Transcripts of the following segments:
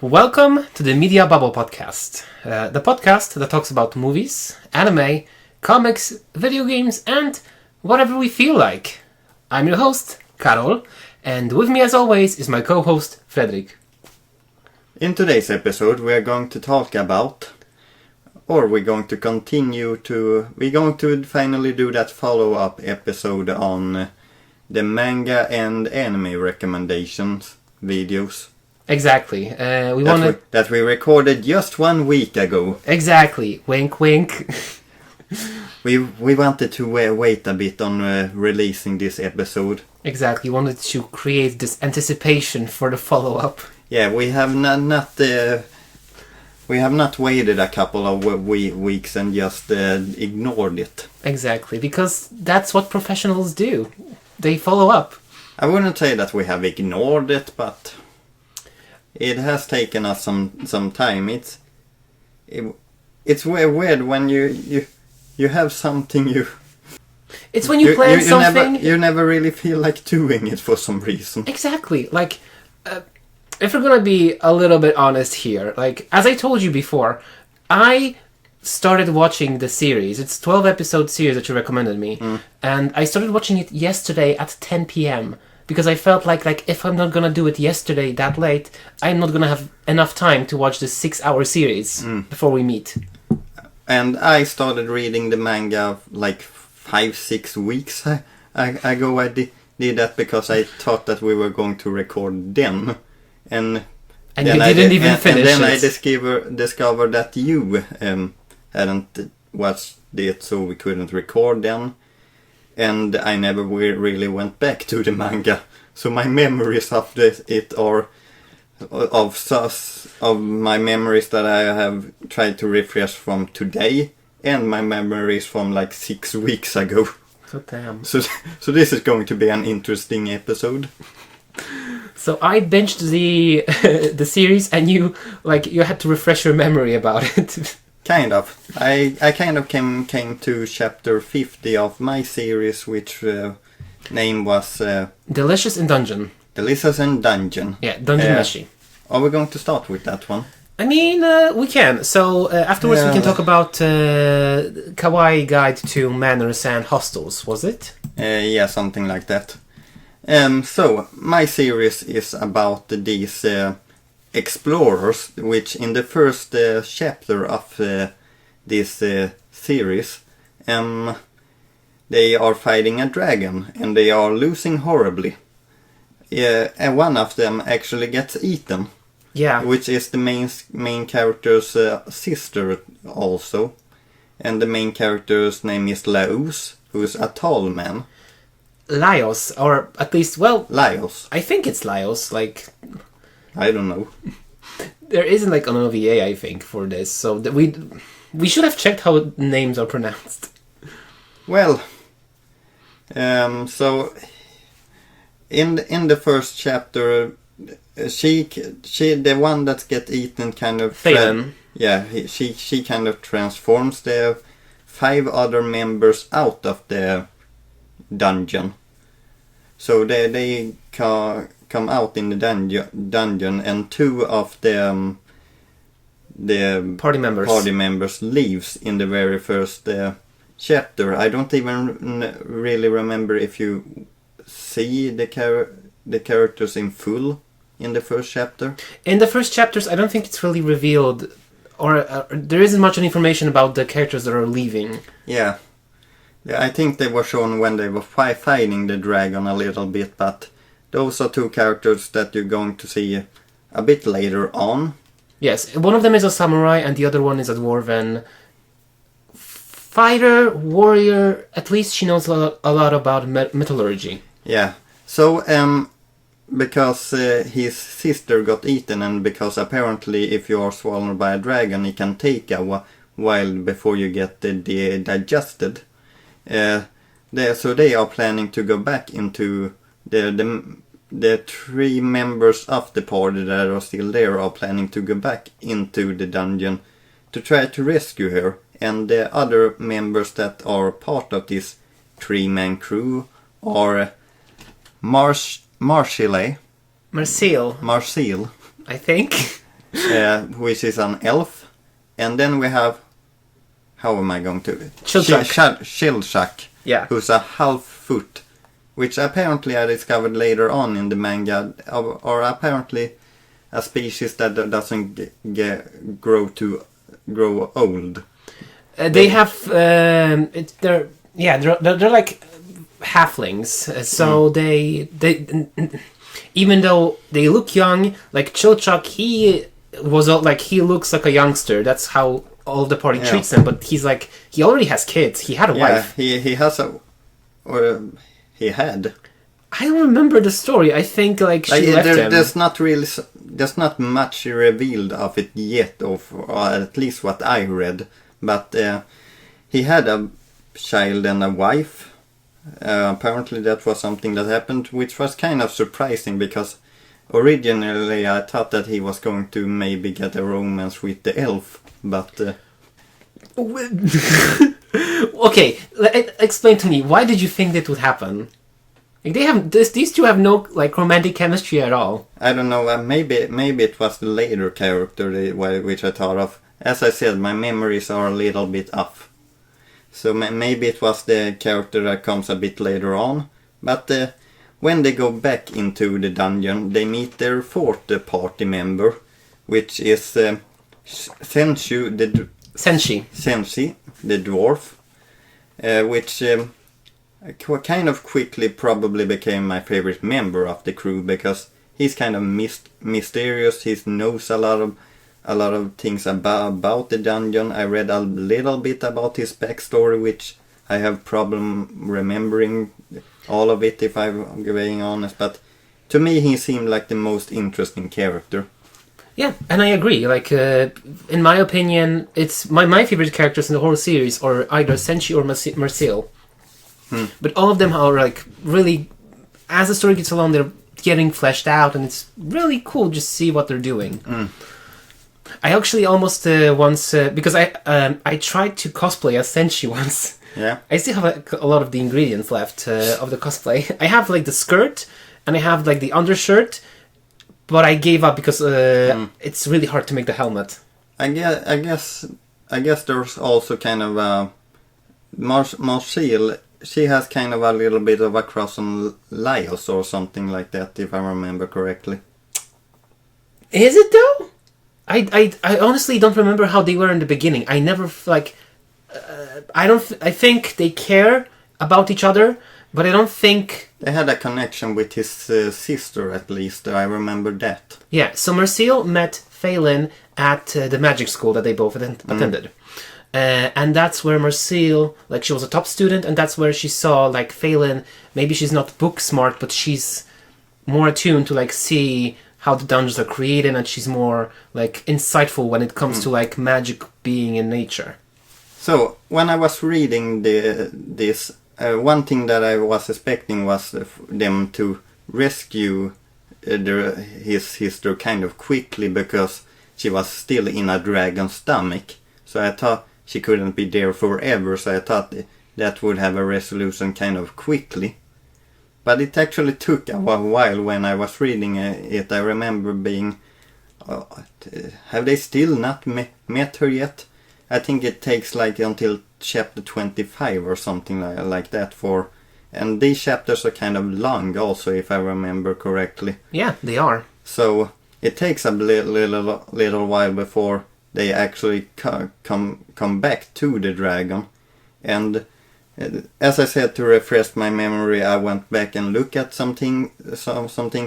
Welcome to the Media Bubble Podcast, the podcast that talks about movies, anime, comics, video games, and whatever we feel like. I'm your host, Karol, and with me as always is my co-host, Fredrik. In today's episode we are going to talk about, or we're going to finally do that follow-up episode on the manga and anime recommendations videos. Exactly. That we recorded just 1 week ago. Exactly. Wink, wink. We wanted to wait a bit on releasing this episode. Exactly. We wanted to create this anticipation for the follow-up. Yeah, we have not waited a couple of weeks and just ignored it. Exactly, because that's what professionals do. They follow up. I wouldn't say that we have ignored it, but it has taken us some time. It's weird when you have something you. It's when you plan something. You never really feel like doing it for some reason. Exactly. Like, if we're gonna be a little bit honest here, like as I told you before, I started watching the series. It's 12-episode series that you recommended me, and I started watching it yesterday at 10 p.m. because I felt like if I'm not gonna do it yesterday that late, I'm not gonna have enough time to watch this 6-hour series before we meet. And I started reading the manga like 5-6 weeks ago. I did that because I thought that we were going to record then. And you didn't even finish it. And then I discovered that you hadn't watched it, so we couldn't record then. And I never really went back to the manga, so my memories of it are of my memories that I have tried to refresh from today, and my memories from like 6 weeks ago. So damn. So this is going to be an interesting episode. So I binged the series, and you had to refresh your memory about it. Kind of. I kind of came to chapter 50 of my series, which name was Delicious in Dungeon. Delicious in Dungeon. Yeah, Dungeon Meshi. Are we going to start with that one? I mean, we can. So afterwards we can talk about Kawaii Guide to Manors and Hostels, was it? Yeah, something like that. So, my series is about these explorers, which in the first chapter of this series, they are fighting a dragon, and they are losing horribly. And one of them actually gets eaten. Yeah. Which is the main character's sister also. And the main character's name is Laos, who is a tall man. Laios, or at least, well... Laios. I think it's Laios, I don't know. There isn't an OVA, I think, for this, so we should have checked how names are pronounced. Well, so in the first chapter, she the one that gets eaten kind of... Phelan. She kind of transforms the 5 other members out of the dungeon. So they come out in the dungeon, and 2 of the party members leaves in the very first chapter. I don't even really remember if you see the characters in full in the first chapter. In the first chapters, I don't think it's really revealed, or there isn't much information about the characters that are leaving. Yeah, I think they were shown when they were fighting the dragon a little bit, but those are 2 characters that you're going to see a bit later on. Yes, one of them is a samurai, and the other one is a dwarven fighter, warrior. At least she knows a lot about metallurgy. Yeah, so because his sister got eaten, and because apparently if you are swallowed by a dragon, it can take a while before you get digested. So they are planning to go back into the 3 members of the party that are still there are planning to go back into the dungeon to try to rescue her. And the other members that are part of this 3-man crew are Marcille, Marcille, I think. which is an elf. And then we have, how am I going to... Shellshack, Yeah. who's a half foot, which apparently I discovered later on in the manga, or apparently a species that doesn't grow old. They have they're like halflings, so they even though they look young, like Chilchuk, he looks like a youngster. That's how all the party treats him. But he already has kids. He had a wife. He has he had. I don't remember the story. I think she left him. There's not much revealed of it yet, or at least what I read. But he had a child and a wife. Apparently that was something that happened, which was kind of surprising because originally I thought that he was going to maybe get a romance with the elf, but... Okay, explain to me, why did you think that would happen? These two have no romantic chemistry at all. I don't know, maybe it was the later character which I thought of. As I said, my memories are a little bit off. So maybe it was the character that comes a bit later on. But when they go back into the dungeon, they meet their fourth party member, which is Senshi, the dwarf, which kind of quickly probably became my favorite member of the crew because he's kind of mysterious. He knows a lot of things about the dungeon. I read a little bit about his backstory, which I have problem remembering all of it if I'm being honest. But to me, he seemed like the most interesting character. Yeah, and I agree. In my opinion, it's my favorite characters in the whole series are either Senshi or Marcel. But all of them are really, as the story gets along, they're getting fleshed out, and it's really cool just to see what they're doing. I actually almost once because I tried to cosplay as Senshi once. Yeah. I still have a lot of the ingredients left of the cosplay. I have the skirt and I have the undershirt, but I gave up because it's really hard to make the helmet. I guess there's also kind of Marcel. She has kind of a little bit of a cross on Laios or something like that, if I remember correctly. Is it though? I honestly don't remember how they were in the beginning. I never I think they care about each other, but I don't think they had a connection with his sister, at least. I remember that. Yeah. So Marcel met Phelan at the magic school that they both attended. And that's where Marcel, she was a top student, and that's where she saw, Phelan, maybe she's not book smart, but she's more attuned to, see how the dungeons are created, and she's more, insightful when it comes to, magic being in nature. So, when I was reading this, one thing that I was expecting was them to rescue his sister kind of quickly, because she was still in a dragon's stomach. So I thought she couldn't be there forever, so I thought that would have a resolution kind of quickly. But it actually took a while when I was reading it. I remember being... have they still not met her yet? I think it takes until chapter 25 or something like that for... And these chapters are kind of long also, if I remember correctly. Yeah, they are. So it takes a little while before they actually come back to the dragon. And as I said, to refresh my memory, I went back and looked at some things,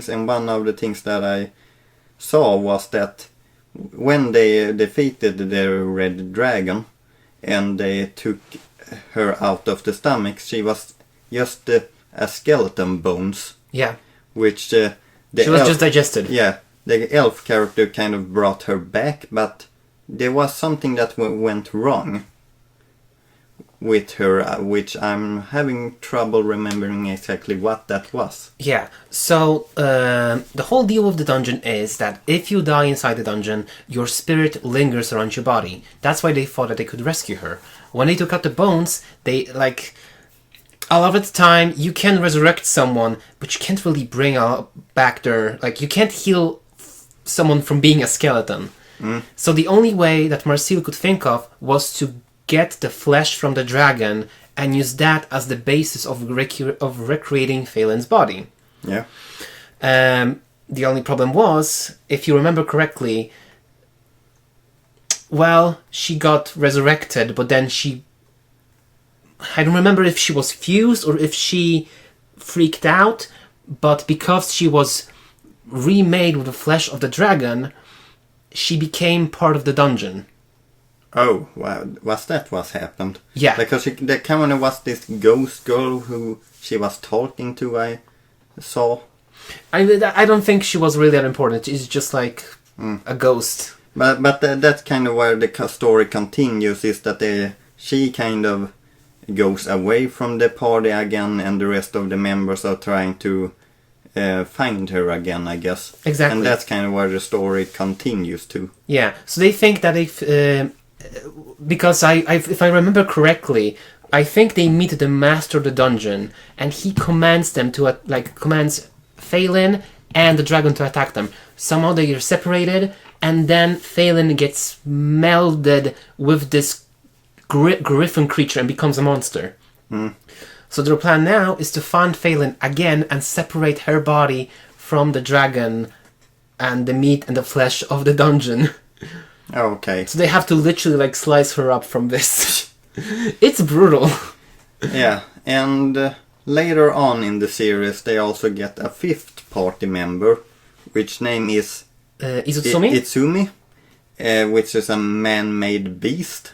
and one of the things that I saw was that when they defeated the red dragon and they took her out of the stomach, she was just a skeleton bones. Yeah. Which she was just digested. Yeah, the elf character kind of brought her back, but there was something that went wrong with her, which I'm having trouble remembering exactly what that was. Yeah, so the whole deal with the dungeon is that if you die inside the dungeon, your spirit lingers around your body. That's why they thought that they could rescue her. When they took out the bones, they, a lot of the time, you can resurrect someone, but you can't really bring back their... you can't heal someone from being a skeleton. So the only way that Marcel could think of was to get the flesh from the dragon and use that as the basis of recreating Phelan's body. Yeah. The only problem was, if you remember correctly, well, she got resurrected, but then I don't remember if she was fused or if she freaked out, but because she was remade with the flesh of the dragon, she became part of the dungeon. Oh, wow. Was that what happened? Yeah. Because there kind of was this ghost girl who she was talking to, I saw. I don't think she was really that important. She's just like a ghost. But that's kind of where the story continues, is that she kind of goes away from the party again, and the rest of the members are trying to find her again, I guess. Exactly. And that's kind of where the story continues to. Yeah, so they think that because if I remember correctly, I think they meet the master of the dungeon, and he commands them to commands Phelan and the dragon to attack them. Somehow they are separated, and then Phelan gets melded with this griffin creature and becomes a monster. So their plan now is to find Phelan again and separate her body from the dragon and the meat and the flesh of the dungeon. Okay. So they have to literally slice her up from this. It's brutal. Yeah, and later on in the series they also get a fifth party member, which name is Izutsumi? Itsumi, which is a man-made beast,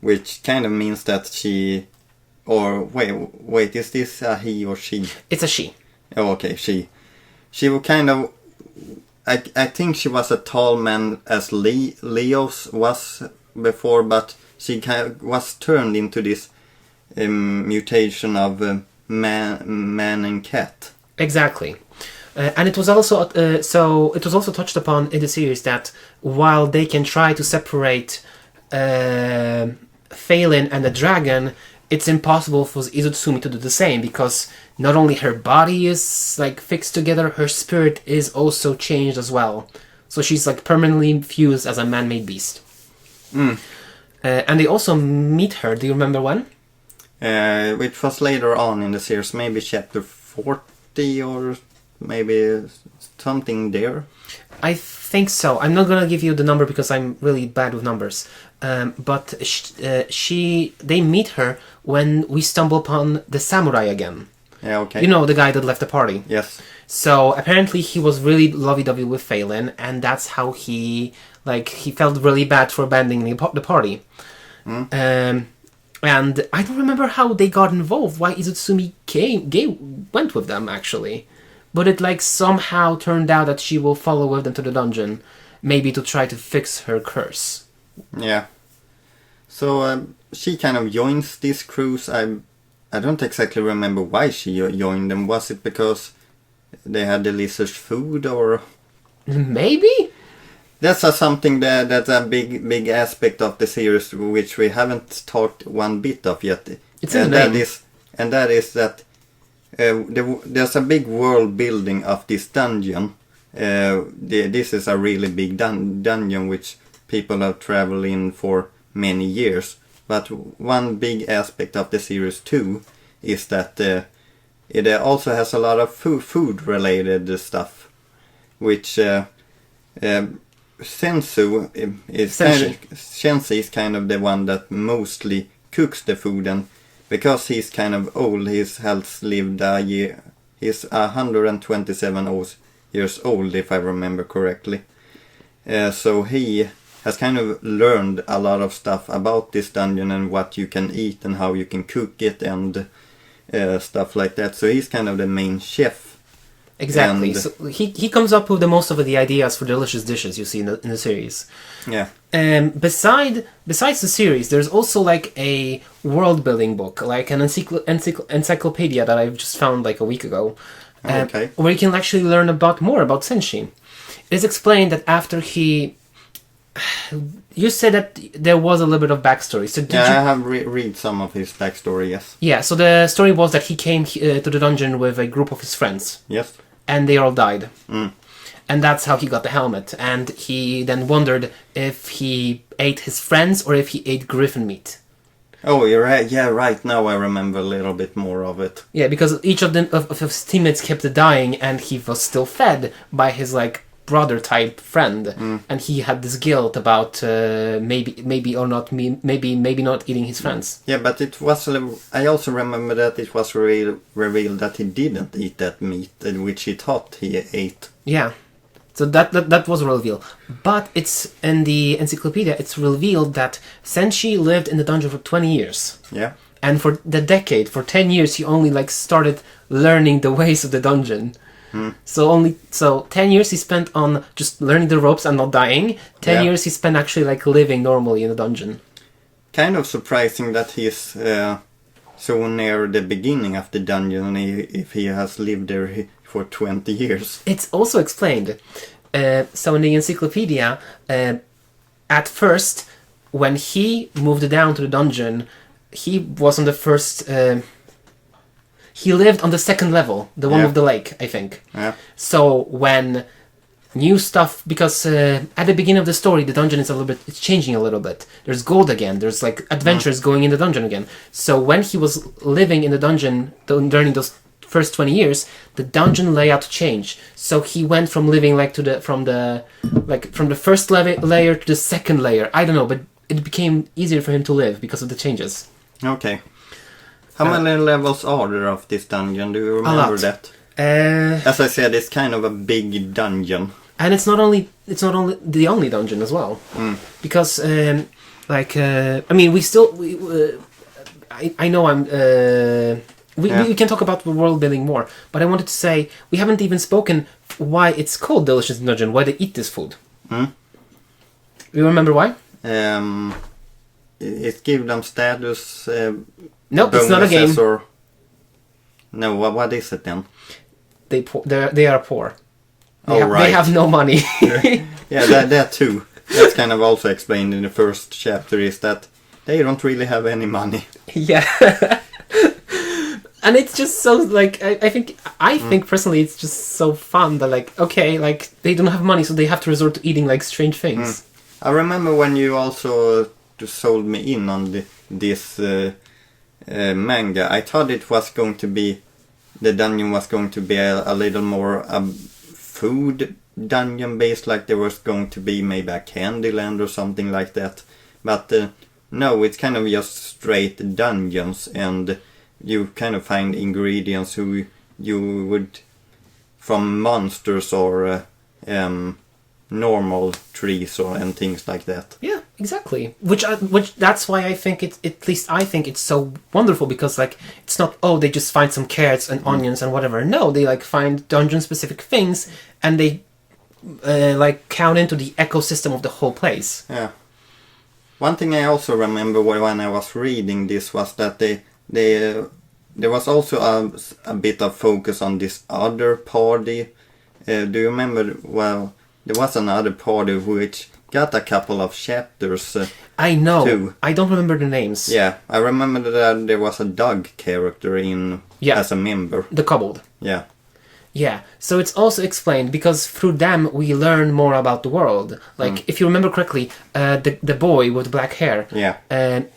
which kind of means that she... Or, wait, is this a he or she? It's a she. Oh, okay, she. She was kind of... I think she was a tall man as Leo's was before, but she kind of was turned into this mutation of man and cat. Exactly. And it was also touched upon in the series that while they can try to separate Phelan and the dragon, it's impossible for Izutsumi to do the same, because not only her body is fixed together, her spirit is also changed as well. So she's permanently fused as a man-made beast. And they also meet her. Do you remember when? Which was later on in the series, maybe chapter 40 or maybe something there. I think so. I'm not gonna give you the number because I'm really bad with numbers. But they meet her when we stumble upon the samurai again. Yeah, okay. You know, the guy that left the party. Yes. So apparently he was really lovey-dovey with Phelan, and that's how he felt really bad for abandoning the party. And I don't remember how they got involved. Why Izutsumi went with them actually. But it somehow turned out that she will follow with them to the dungeon, maybe to try to fix her curse. Yeah. So she kind of joins this cruise. I don't exactly remember why she joined them. Was it because they had delicious food, or maybe? That's something that's a big aspect of the series which we haven't talked one bit of yet. It's in the name. That is that there's a big world building of this dungeon. This is a really big dungeon which people have traveled in for many years. But one big aspect of the series too is that it also has a lot of food related stuff, which Sensu is kind of the one that mostly cooks the food, and because he's kind of old, his health lived a year. He's 127 years old, if I remember correctly. So he has kind of learned a lot of stuff about this dungeon and what you can eat and how you can cook it and stuff like that. So he's kind of the main chef. Exactly. So he comes up with most of the ideas for delicious dishes you see in the series. Yeah. Besides the series, there's also a world building book, an encyclopedia that I've just found a week ago, Okay. where you can actually learn more about Senshi. It's explained that after you said that there was a little bit of backstory. So I have read some of his backstory. Yes. Yeah. So the story was that he came to the dungeon with a group of his friends. Yes. And they all died. and that's how he got the helmet. And he then wondered if he ate his friends or if he ate griffin meat. Oh, you're right. Yeah, right. Now I remember a little bit more of it. Yeah, because each of his teammates kept dying, and he was still fed by his like brother type friend, and he had this guilt about maybe not eating his friends. Yeah, but it was. I also remember that it was revealed that he didn't eat that meat, which he thought he ate. Yeah. So that was a reveal. But it's in the encyclopedia, it's revealed that Senshi lived in the dungeon for 20 years. Yeah. And for the decade, for 10 years, he only like started learning the ways of the dungeon. So 10 years he spent on just learning the ropes and not dying. 10 years he spent actually like living normally in the dungeon. Kind of surprising that he's so near the beginning of the dungeon if he has lived there for 20 years. It's also explained. So in the encyclopedia, at first, when he moved down to the dungeon, he was on the first... he lived on the second level, the one with the lake, I think. Yeah. So when new stuff... Because at the beginning of the story, the dungeon is it's changing a little bit. There's gold again. There's like adventures going in the dungeon again. So when he was living in the dungeon during those first 20 years, the dungeon layout changed. So he went from living like from the first layer to the second layer. I don't know, but it became easier for him to live because of the changes. Okay. How many levels are there of this dungeon? Do you remember that? As I said, it's kind of a big dungeon. And it's not only the only dungeon as well. Because I mean, I know I'm we can talk about the world building more, but I wanted to say we haven't even spoken why it's called Delicious Dungeon, why they eat this food. You remember why? It gives them status. No, it's not a game. No, what is it then? They are poor. They have no money. Yeah, that too. That's kind of also explained in the first chapter, is that they don't really have any money. Yeah. And it's just so, like, I think personally it's just so fun that, like, okay, like, they don't have money, so they have to resort to eating, like, strange things. I remember when you also sold me in on this manga. I thought it was going to be, the dungeon was going to be a little more food dungeon based, like there was going to be maybe a candy land or something like that. But no, it's kind of just straight dungeons, and you kind of find ingredients who you would from monsters or normal trees and things like that. Yeah, exactly. Which that's why I think at least I think it's so wonderful, because like it's not they just find some carrots and onions and whatever. No, they like find dungeon specific things, and they like count into the ecosystem of the whole place. Yeah. One thing I also remember when I was reading this was that there was also a bit of focus on this other party. Do you remember? Well, there was another party which got a couple of chapters. I know. Too. I don't remember the names. Yeah, I remember that there was a dog character as a member. The kobold. Yeah. Yeah, so it's also explained because through them we learn more about the world. Like, if you remember correctly, the boy with black hair,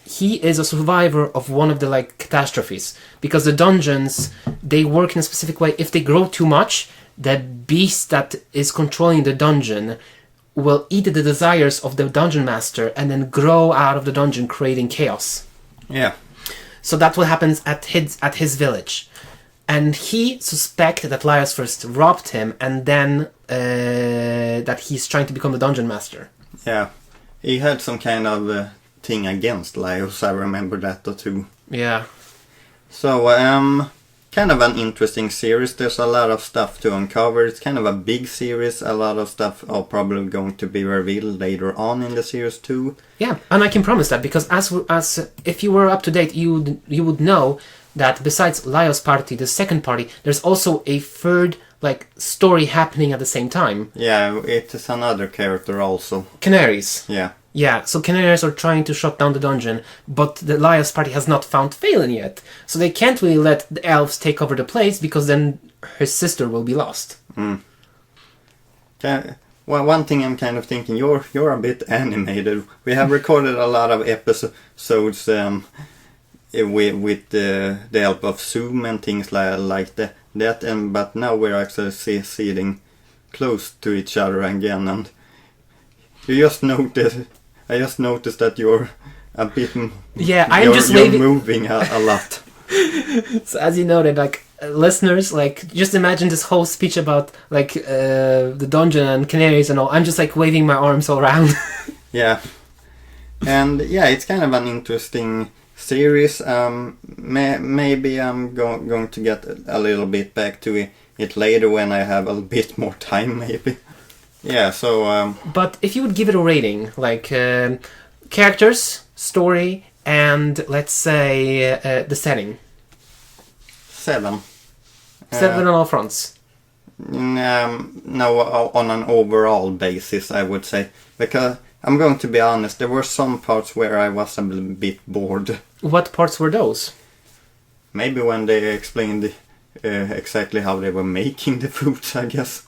he is a survivor of one of the like catastrophes. Because the dungeons, they work in a specific way. If they grow too much, the beast that is controlling the dungeon will eat the desires of the dungeon master and then grow out of the dungeon, creating chaos. Yeah. So that's what happens at his village. And he suspected that Laios first robbed him, and then that he's trying to become the dungeon master. Yeah, he had some kind of thing against Laios, I remember that too. Yeah. So, kind of an interesting series. There's a lot of stuff to uncover. It's kind of a big series. A lot of stuff are probably going to be revealed later on in the series too. Yeah, and I can promise that, because as if you were up to date, you would know that besides Laios' party, the second party, there's also a third like story happening at the same time. Yeah, it is another character also. Canaries. Yeah. Yeah, so Canaries are trying to shut down the dungeon, but the Laios party has not found Phelan yet. So they can't really let the elves take over the place, because then her sister will be lost. One thing I'm kind of thinking, you're a bit animated. We have recorded a lot of episodes with the help of Zoom and things like that. But now we're actually sitting close to each other again, and I just noticed that you're a bit. Yeah, you're moving a lot. So as you noted, like listeners, like just imagine this whole speech about like the dungeon and canaries and all. I'm just like waving my arms all around. Yeah, and yeah, it's kind of an interesting series. Maybe I'm going to get a little bit back to it later when I have a bit more time, maybe. Yeah, so... But if you would give it a rating, like characters, story, and let's say the setting. 7. 7 on all fronts. No, on an overall basis, I would say. Because, I'm going to be honest, there were some parts where I was a bit bored. What parts were those? Maybe when they explained exactly how they were making the foods, I guess.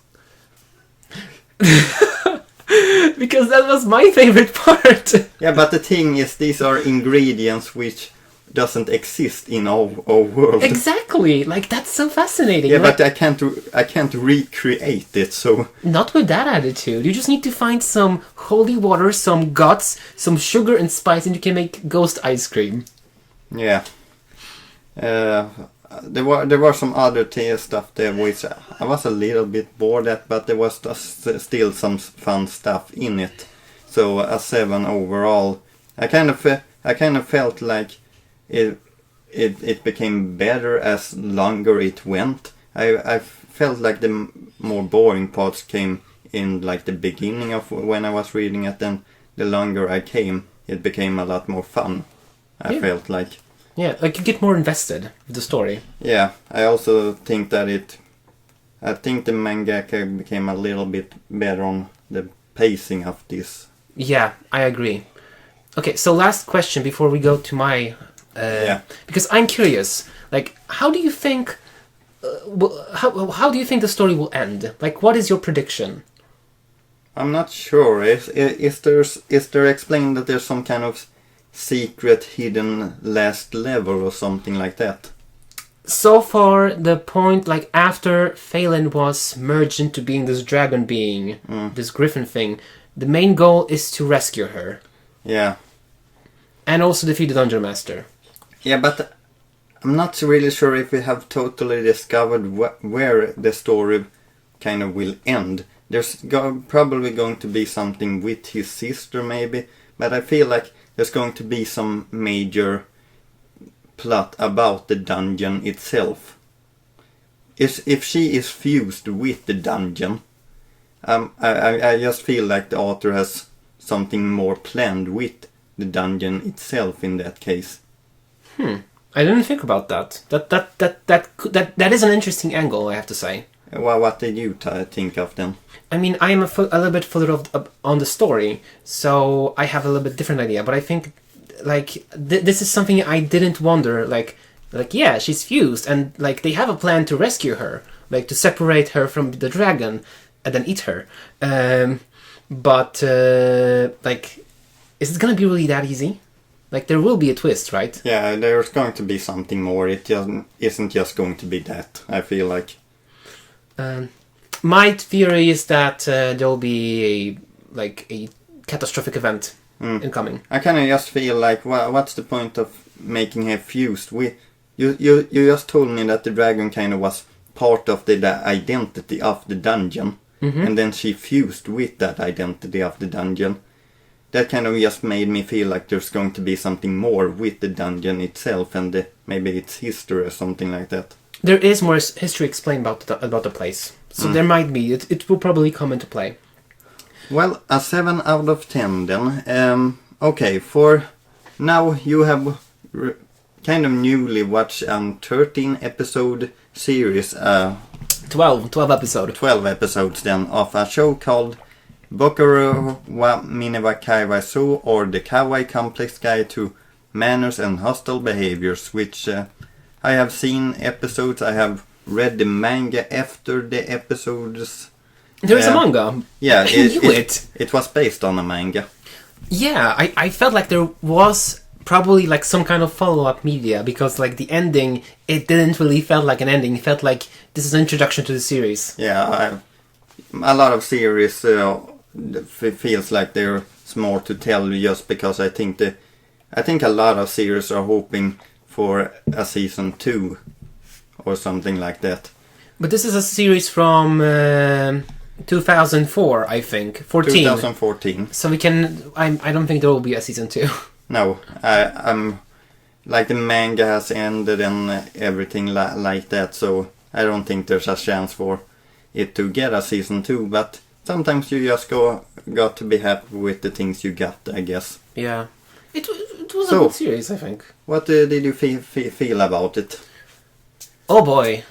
Because that was my favorite part. Yeah, but the thing is, these are ingredients which doesn't exist in our world. Exactly, like that's so fascinating. Yeah, like, but I can't recreate it, so... Not with that attitude. You just need to find some holy water, some guts, some sugar and spice, and you can make ghost ice cream. Yeah. There were some other stuff there which I was a little bit bored at, but there was still some fun stuff in it. So a 7 overall. I kind of felt like it became better as longer it went. I felt like the more boring parts came in like the beginning of when I was reading it, and the longer I came, it became a lot more fun. I felt like. Yeah, like you get more invested with the story. Yeah, I also think that I think the mangaka became a little bit better on the pacing of this. Yeah, I agree. Okay, so last question before we go to my... Because I'm curious, like, how do you think... how do you think the story will end? Like, what is your prediction? I'm not sure. Is there explained that there's some kind of secret hidden last level or something like that? So far, the point, like, after Phelan was merged into being this dragon being, this griffin thing, the main goal is to rescue her. Yeah. And also defeat the Dungeon Master. Yeah, but I'm not really sure if we have totally discovered where the story kind of will end. There's probably going to be something with his sister, maybe, but I feel like there's going to be some major plot about the dungeon itself. If she is fused with the dungeon, I just feel like the author has something more planned with the dungeon itself in that case. I didn't think about that. That is an interesting angle, I have to say. Well, what did you think of them? I mean, I am a little bit further on the story, so I have a little bit different idea. But I think, like, this is something I didn't wonder. Like, yeah, she's fused, and like they have a plan to rescue her, like to separate her from the dragon, and then eat her. But like, is it gonna be really that easy? Like, there will be a twist, right? Yeah, there's going to be something more. It isn't just going to be that, I feel like. My theory is that there will be a catastrophic event incoming. I kind of just feel like, what's the point of making her fused? You just told me that the dragon kind of was part of the identity of the dungeon, and then she fused with that identity of the dungeon. That kind of just made me feel like there's going to be something more with the dungeon itself and maybe its history or something like that. There is more history explained about the place, so there might be. It will probably come into play. Well, a 7 out of 10 then. Okay, for now you have kind of newly watched a 13 episode series. 12 episodes. 12 episodes then of a show called Bokura wa Minna wa Kawai-sou, or the Kawaii Complex Guide to Manners and Hostile Behaviors, which I have seen episodes. I have read the manga after the episodes There is a manga. Yeah, I knew it. It was based on a manga. Yeah, I felt like there was probably like some kind of follow-up media, because like the ending, it didn't really felt like an ending. It felt like this is an introduction to the series. Yeah, a lot of series feels like there's more to tell, just because I think a lot of series are hoping for a season 2 or something like that. But this is a series from 2004, I think, 14. 2014. So we can. I don't think there will be a season 2. No, I'm like the manga has ended and everything like that, so I don't think there's a chance for it to get a season 2. But sometimes you just got to be happy with the things you got, I guess. Yeah, it was a good series, I think. What did you feel about it? Oh boy.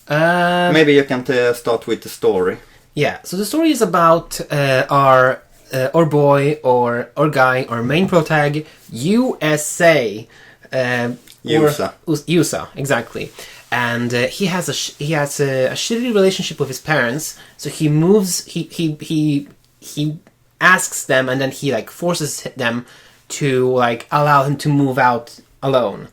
Maybe you can start with the story. Yeah, so the story is about our boy or guy or main protag, USA. Yusa, exactly. And he has a shitty relationship with his parents, so he moves. He asks them, and then he like forces them to like allow him to move out alone.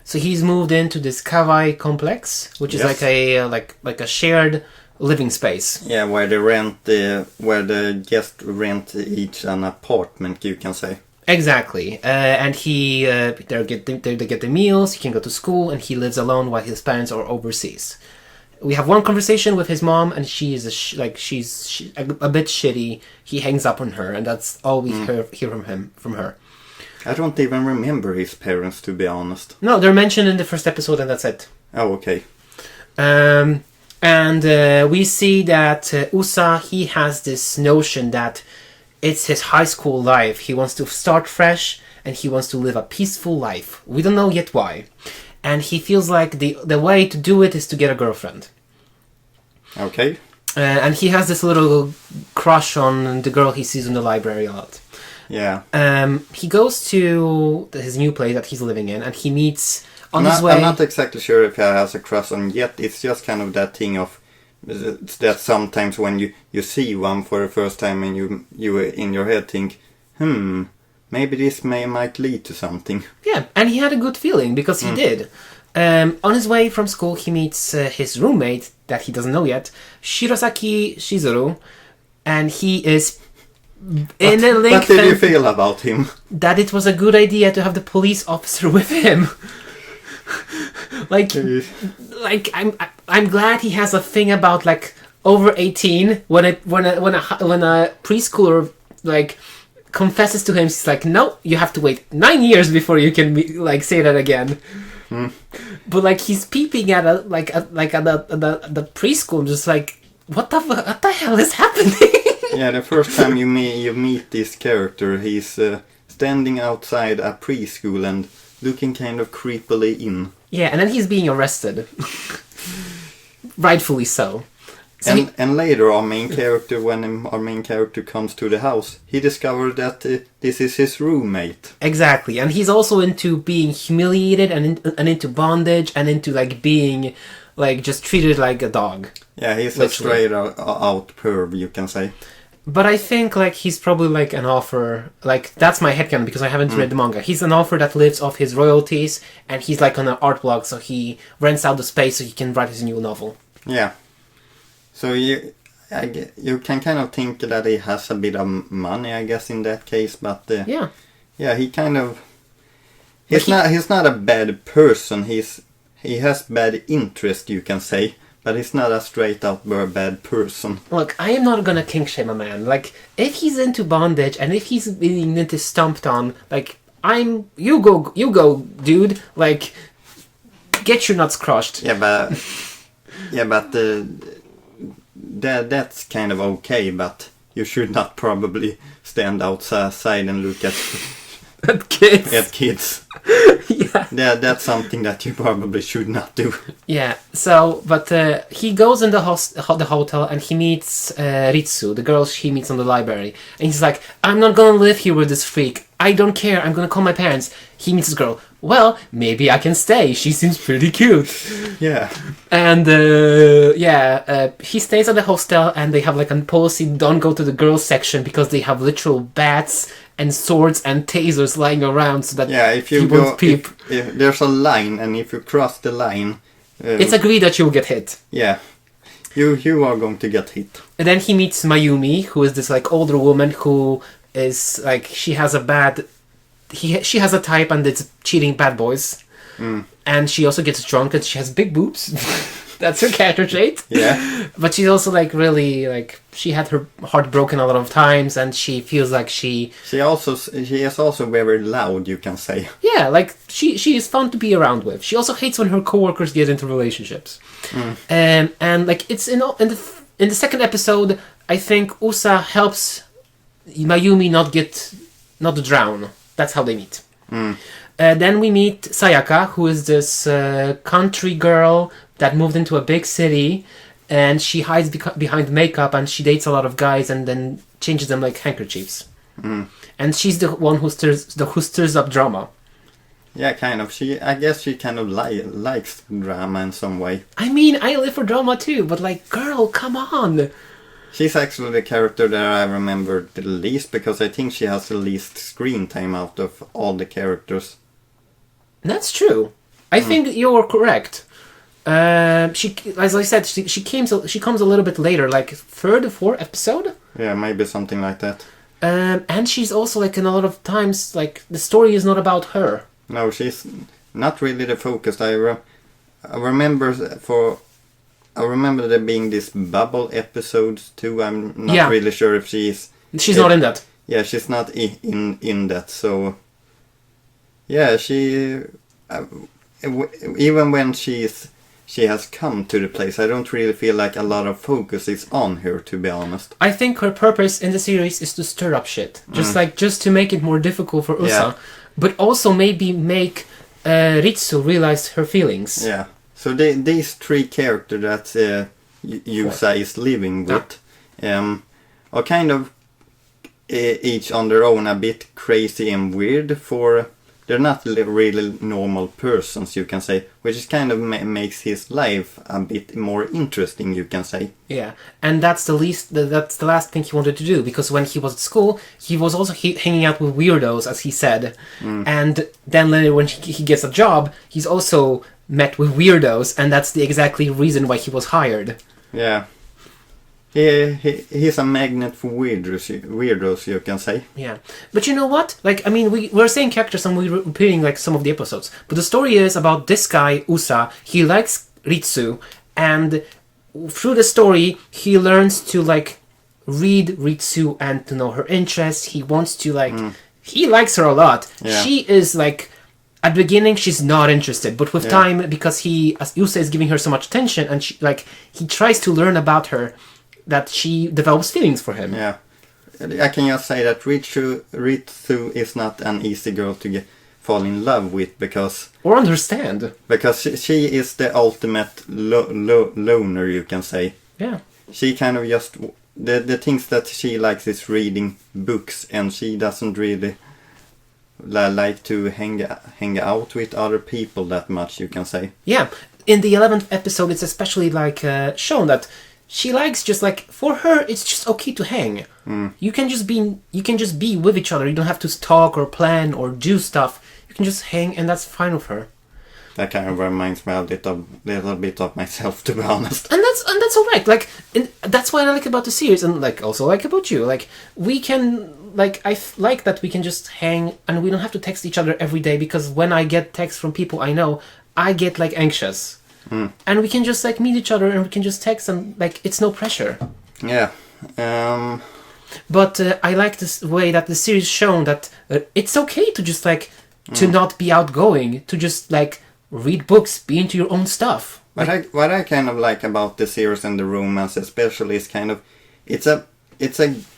So he's moved into this Kawai complex, which is like a shared living space. Yeah, where the guests rent each an apartment, you can say. Exactly, and they get the meals. He can go to school, and he lives alone while his parents are overseas. We have one conversation with his mom, and she is she's a bit shitty. He hangs up on her, and that's all we hear from her. I don't even remember his parents, to be honest. No, they're mentioned in the first episode, and that's it. Oh, okay. And we see that Usa, he has this notion that it's his high school life. He wants to start fresh, and he wants to live a peaceful life. We don't know yet why. And he feels like the way to do it is to get a girlfriend. Okay. And he has this little crush on the girl he sees in the library a lot. Yeah. He goes to his new place that he's living in, and he meets on his way. I'm not exactly sure if he has a crush on yet. It's just kind of that thing of that sometimes when you see one for the first time and you in your head think, maybe this might lead to something. Yeah, and he had a good feeling because he did. On his way from school, he meets his roommate that he doesn't know yet, Shirosaki Shizuru, and he is in a link. What did you feel about him? That it was a good idea to have the police officer with him. like I'm glad he has a thing about like over 18. When a preschooler like confesses to him, he's like, no, you have to wait 9 years before you can say that again. But like he's peeping at the preschool, just like, what the hell is happening? Yeah, the first time you meet this character, he's standing outside a preschool and looking kind of creepily in. Yeah, and then he's being arrested. Rightfully so. And later, when our main character comes to the house, he discovers that this is his roommate. Exactly, and he's also into being humiliated and into bondage and into like being like just treated like a dog. Yeah, he's literally a straight out perv, you can say. But I think like he's probably like an author, like that's my headcanon because I haven't read the manga. He's an author that lives off his royalties, and he's like on an art blog, so he rents out the space so he can write his new novel. Yeah. So you can kind of think that he has a bit of money, I guess, in that case, but he kind of he's not a bad person. He has bad interest, you can say. But he's not a straight-out bad person. Look, I am not gonna kink shame a man. Like, if he's into bondage and if he's being into stomped on, like, you go, dude. Like, get your nuts crushed. That's kind of okay. But you should not probably stand outside and look at kids. Yeah, that's something that you probably should not do. Yeah. So, but he goes in the hotel and he meets Ritsu, the girl he meets on the library, and he's like, "I'm not gonna live here with this freak. I don't care. I'm gonna call my parents." He meets this girl. well, maybe I can stay. She seems pretty cute. Yeah. And he stays at the hostel, and they have like a policy: don't go to the girls section because they have literal bats and swords and tasers lying around, so that if you people go, peep. if there's a line, and if you cross the line, It's agreed that you'll get hit. Yeah, you are going to get hit. And then he meets Mayumi, who is this like older woman who is like she has a type, and it's cheating bad boys. And she also gets drunk, and she has big boobs. That's her character trait. Yeah. But she's also like really like she had her heart broken a lot of times, and she feels like she is also very loud, you can say. Yeah, like she is fun to be around with. She also hates when her coworkers get into relationships. And like it's in the second episode, I think Usa helps Mayumi not drown. That's how they meet. Then we meet Sayaka, who is this country girl that moved into a big city, and she hides behind makeup, and she dates a lot of guys and then changes them like handkerchiefs. And she's the one who stirs up drama. Yeah, kind of. I guess she kind of likes drama in some way. I mean, I live for drama too, but like, girl, come on! She's actually the character that I remember the least, because I think she has the least screen time out of all the characters. That's true. I think you're correct. She, as I said, she comes a little bit later, like third or fourth episode. Yeah, maybe something like that. And she's also like in a lot of times like the story is not about her. No, she's not really the focus. I remember there being these bubble episodes too. I'm not really sure if she's not in that. Yeah, she's not in that. So yeah, she even when she has come to the place, I don't really feel like a lot of focus is on her, to be honest. I think her purpose in the series is to stir up shit. Just to make it more difficult for Usa. But also maybe make Ritsu realize her feelings. Yeah. So these three characters that Yusa is living with are kind of each on their own a bit crazy and weird. They're not really normal persons, you can say, which is kind of makes his life a bit more interesting, you can say. Yeah, and that's the last thing he wanted to do, because when he was at school, he was also hanging out with weirdos, as he said. And then later when he gets a job, he's also met with weirdos, and that's the exactly reason why he was hired. Yeah. He's a magnet for weirdos, you can say. Yeah. But you know what? Like, I mean, we're saying characters and we're repeating like some of the episodes. But the story is about this guy, Usa. He likes Ritsu, and through the story, he learns to like read Ritsu and to know her interests. He wants to like... He likes her a lot. Yeah. She is like... At the beginning, she's not interested, but with time, because Usa is giving her so much attention, and he tries to learn about her, that she develops feelings for him. Yeah. I can just say that Ritsu is not an easy girl to fall in love with, because... Or understand. Because she is the ultimate loner, you can say. Yeah. She kind of just... The things that she likes is reading books, and she doesn't really like to hang out with other people that much, you can say. Yeah. In the 11th episode, it's especially like shown that she likes just like, for her, it's just okay to hang. You can just be with each other. You don't have to talk or plan or do stuff. You can just hang, and that's fine with her. That kind of reminds me a little bit of myself, to be honest. And that's alright. Like, that's what I like about the series, and like also like about you. Like, we can like that we can just hang, and we don't have to text each other every day, because when I get texts from people I know, I get like anxious. And we can just like meet each other, and we can just text, and like it's no pressure. Yeah. But I like this way that the series shown that it's okay to just like to not be outgoing, to just like read books, be into your own stuff. What I kind of like about the series and the romance especially is kind of it's a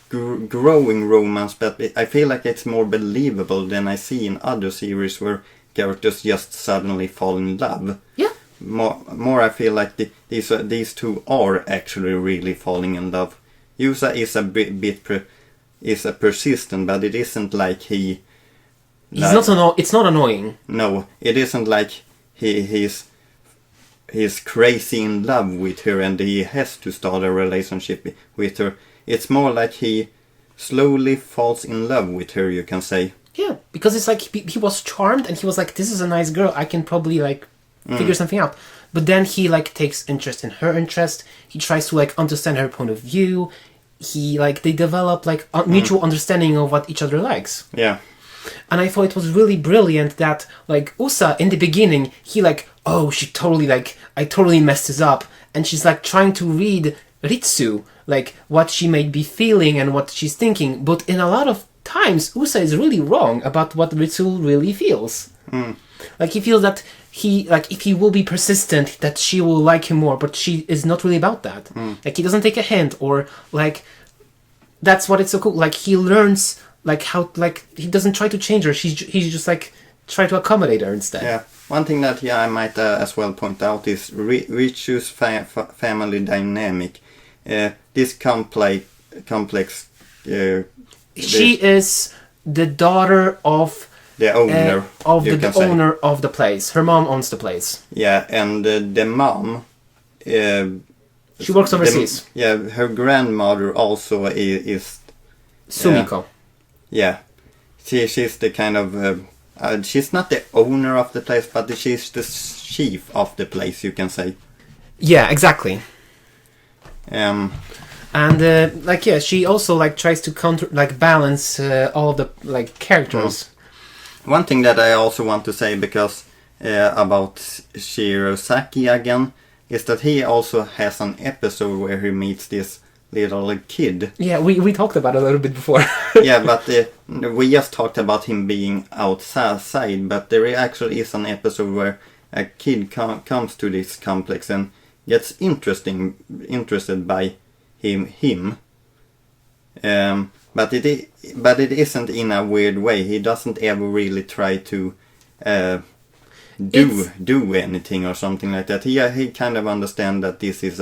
growing romance, but I feel like it's more believable than I see in other series where characters just suddenly fall in love. Yeah. More I feel like these two are actually really falling in love. Yusa is a bit persistent, but it isn't like he It's not annoying. No, it isn't like he's crazy in love with her and he has to start a relationship with her. It's more like he slowly falls in love with her, you can say. Yeah, because it's like he was charmed and he was like, this is a nice girl, I can probably like figure something out. But then he like takes interest in her interest. He tries to like understand her point of view. They develop like a mutual understanding of what each other likes. Yeah. And I thought it was really brilliant that like Usa in the beginning, he like, oh, she totally like, I totally messed this up. And she's like trying to read Ritsu, like what she may be feeling and what she's thinking. But in a lot of times, Usa is really wrong about what Ritsu really feels. Like he feels that if he will be persistent, that she will like him more, but she is not really about that. Like he doesn't take a hint, or like that's what it's so cool. Like he learns like how, like he doesn't try to change her. He's just like try to accommodate her instead. Yeah. One thing that I might as well point out is Ritsu's family dynamic. This complex. She is the daughter of the owner the owner of the place. Her mom owns the place. Yeah, and the mom. She works overseas. Her grandmother also is Sumiko. Yeah, she's the kind of. She's not the owner of the place, but she's the chief of the place, you can say. Yeah, exactly. And she also like tries to balance all of the like characters. One thing that I also want to say, because about Shirosaki again, is that he also has an episode where he meets this little kid. Yeah, we talked about it a little bit before. Yeah, but we just talked about him being outside, but there actually is an episode where a kid comes to this complex and gets interested by him. But it isn't in a weird way. He doesn't ever really try to do anything or something like that. He kind of understands that this is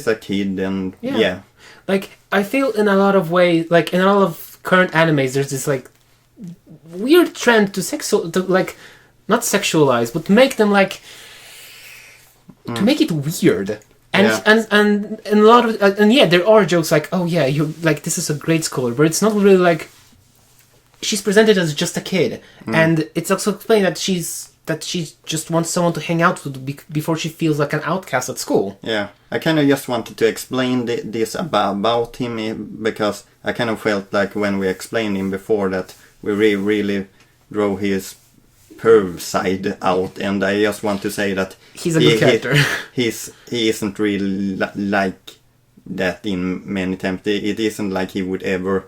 a kid, and yeah. Like I feel in a lot of ways, like in a lot of current animes, there's this like weird trend to like not sexualize, but make them like to make it weird. And a lot of there are jokes like, oh yeah, you like this is a grade schooler, but it's not really like she's presented as just a kid, and it's also explained that she just wants someone to hang out with before she feels like an outcast at school. Yeah, I kind of just wanted to explain this about him, because I kind of felt like when we explained him before that we really drove his perv side out, and I just want to say that he's a good character. He isn't really like that in many times. It isn't like he would ever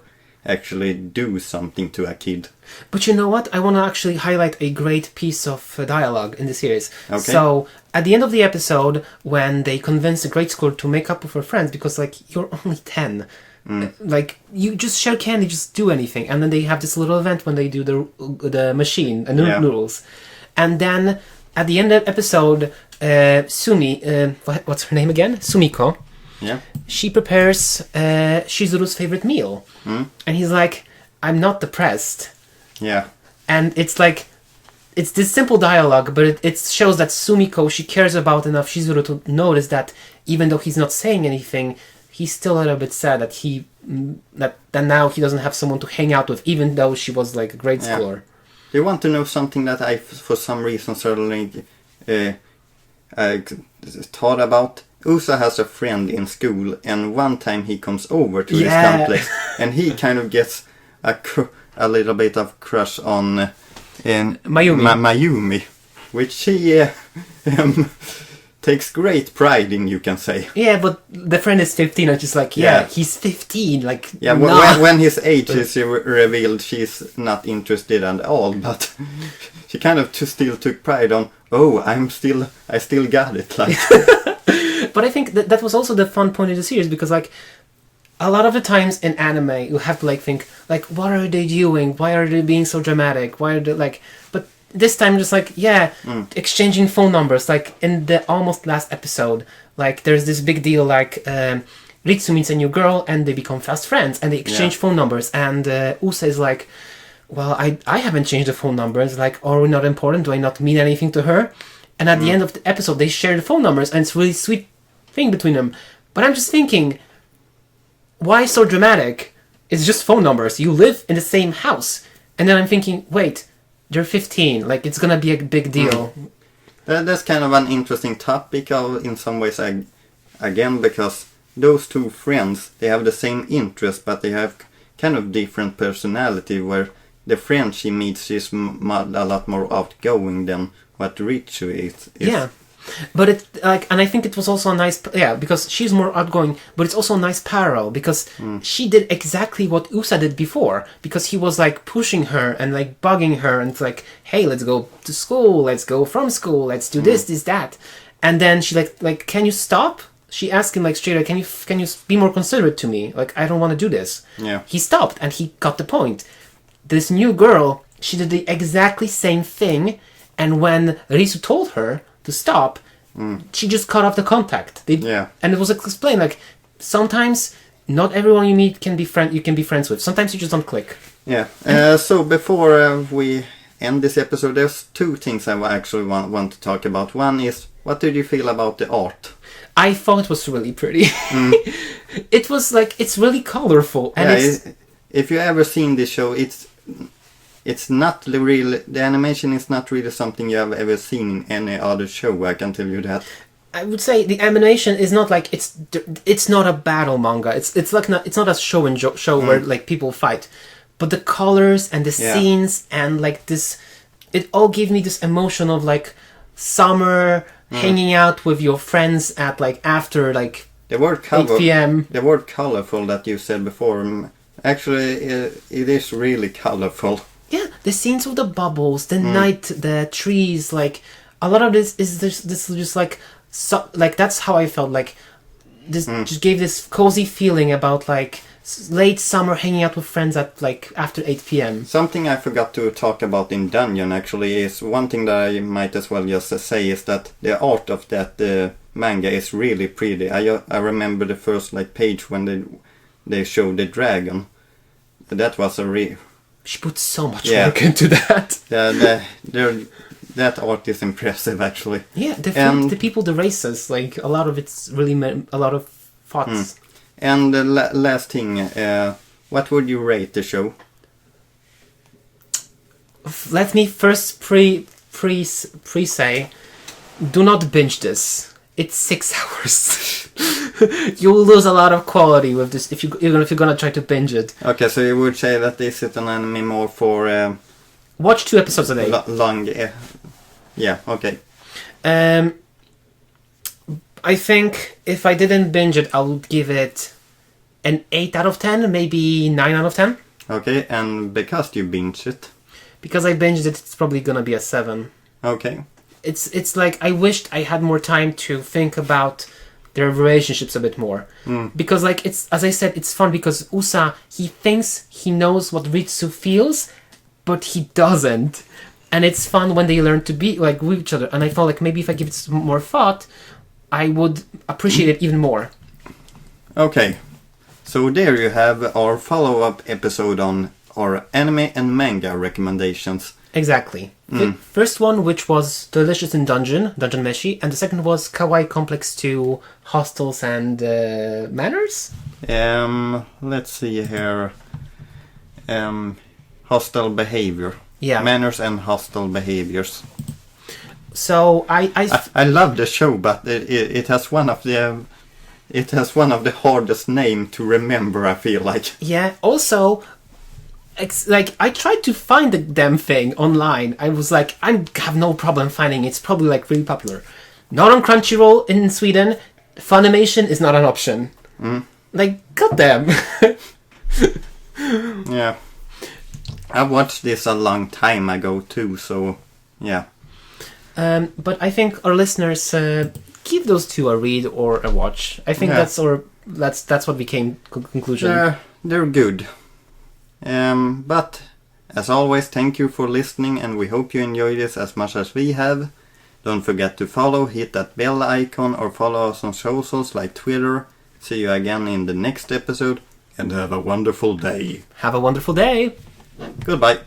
actually do something to a kid. But you know what? I want to actually highlight a great piece of dialogue in the series. Okay. So, at the end of the episode, when they convince the grade schooler to make up with her friends, because, like, you're only 10. Like, you just share candy, just do anything. And then they have this little event when they do the machine, noodles. And then, at the end of the episode, what's her name again? Sumiko. Yeah. She prepares Shizuru's favorite meal. And he's like, I'm not depressed. Yeah. And it's like, it's this simple dialogue, but it shows that Sumiko, she cares about enough Shizuru to notice that even though he's not saying anything, he's still a little bit sad that now he doesn't have someone to hang out with, even though she was like a grade schooler. Do you want to know something that I, for some reason, certainly thought about? Usa has a friend in school, and one time he comes over to this complex, and he kind of gets a little bit of crush on Mayumi, which he takes great pride in, you can say. Yeah, but the friend is 15, and she's like, he's 15, like, when his age is revealed, she's not interested at all, but she kind of still took pride on, I still got it, like. But I think that was also the fun point of the series, because like a lot of the times in anime you have to like think like, what are they doing? Why are they being so dramatic? Why are they like? But this time just like exchanging phone numbers. Like in the almost last episode, like there's this big deal like Ritsu meets a new girl and they become fast friends and they exchange phone numbers, and Usa is like, well, I haven't changed the phone numbers. Like, are we not important? Do I not mean anything to her? And at the end of the episode, they share the phone numbers, and it's a really sweet thing between them. But I'm just thinking, why so dramatic? It's just phone numbers. You live in the same house. And then I'm thinking, wait, they're 15. Like, it's gonna be a big deal. That's kind of an interesting topic in some ways, again, because those two friends, they have the same interest, but they have kind of different personality, where the friend she meets is a lot more outgoing than what Richu is. Yeah. But it and I think it was also a nice because she's more outgoing, but it's also a nice parallel because she did exactly what Usa did before, because he was like pushing her and like bugging her and like, hey, let's go to school, let's go from school, let's do this, that, and then she like can you stop? She asked him like straight up, can you be more considerate to me? Like, I don't want to do this. Yeah. He stopped and he got the point. This new girl, she did the exactly same thing, and when Risu told her to stop, she just cut off the contact. And it was explained like sometimes not everyone you meet you can be friends with. Sometimes you just don't click. Yeah. So before we end this episode, there's two things I actually want to talk about. One is, what did you feel about the art? I thought it was really pretty. It was like, it's really colorful, and if you ever seen this show, it's not really, the animation is not really something you have ever seen in any other show, I can tell you that. I would say the animation is not like, it's not a battle manga. It's like it's not a show where like people fight, but the colors and the scenes and like this, it all gave me this emotion of like summer, hanging out with your friends at like after like the word 8 p.m. The word colorful that you said before, actually it is really colorful. Yeah, the scenes with the bubbles, the night, the trees, like a lot of this is this just like like that's how I felt, like this just gave this cozy feeling about like late summer hanging out with friends at like after 8 p.m. Something I forgot to talk about in Dungeon actually is one thing that I might as well just say is that the art of that manga is really pretty. I remember the first like page when they showed the dragon. That was a She put so much work into that. That art is impressive, actually. Yeah, the people, the races, like a lot of it's really a lot of thoughts. And the last thing, what would you rate the show? Let me first say, do not binge this. It's 6 hours. You'll lose a lot of quality with this if you're gonna try to binge it. Okay, so you would say that this is an anime more for watch 2 episodes a day. Long, yeah. Okay. I think if I didn't binge it, I would give it an 8 out of 10, maybe 9 out of 10. Okay, and because you binged it? Because I binged it, it's probably gonna be a 7. Okay. It's like I wished I had more time to think about their relationships a bit more. Because like it's, as I said, it's fun because Usa, he thinks he knows what Ritsu feels, but he doesn't. And it's fun when they learn to be like with each other. And I felt like maybe if I give it some more thought, I would appreciate it even more. Okay. So there you have our follow-up episode on our anime and manga recommendations. Exactly. The first one, which was Delicious in Dungeon Meshi, and the second was Kawaii Complex 2, Hostels and Manors? Let's see here. Hostile behavior. Yeah. Manners and hostile behaviors. So I love the show, but it has one of the hardest name to remember, I feel like. Yeah, also, like, I tried to find the damn thing online. I was like, I have no problem finding it. It's probably, like, really popular. Not on Crunchyroll in Sweden. Funimation is not an option. Like, goddamn. Yeah. I watched this a long time ago, too, so, yeah. But I think our listeners, give those two a read or a watch. I think that's what became conclusion. They're good. But as always, thank you for listening, and we hope you enjoy this as much as we have. Don't forget to follow, hit that bell icon, or follow us on socials like Twitter. See you again in the next episode, and have a wonderful day. Have a wonderful day. Goodbye.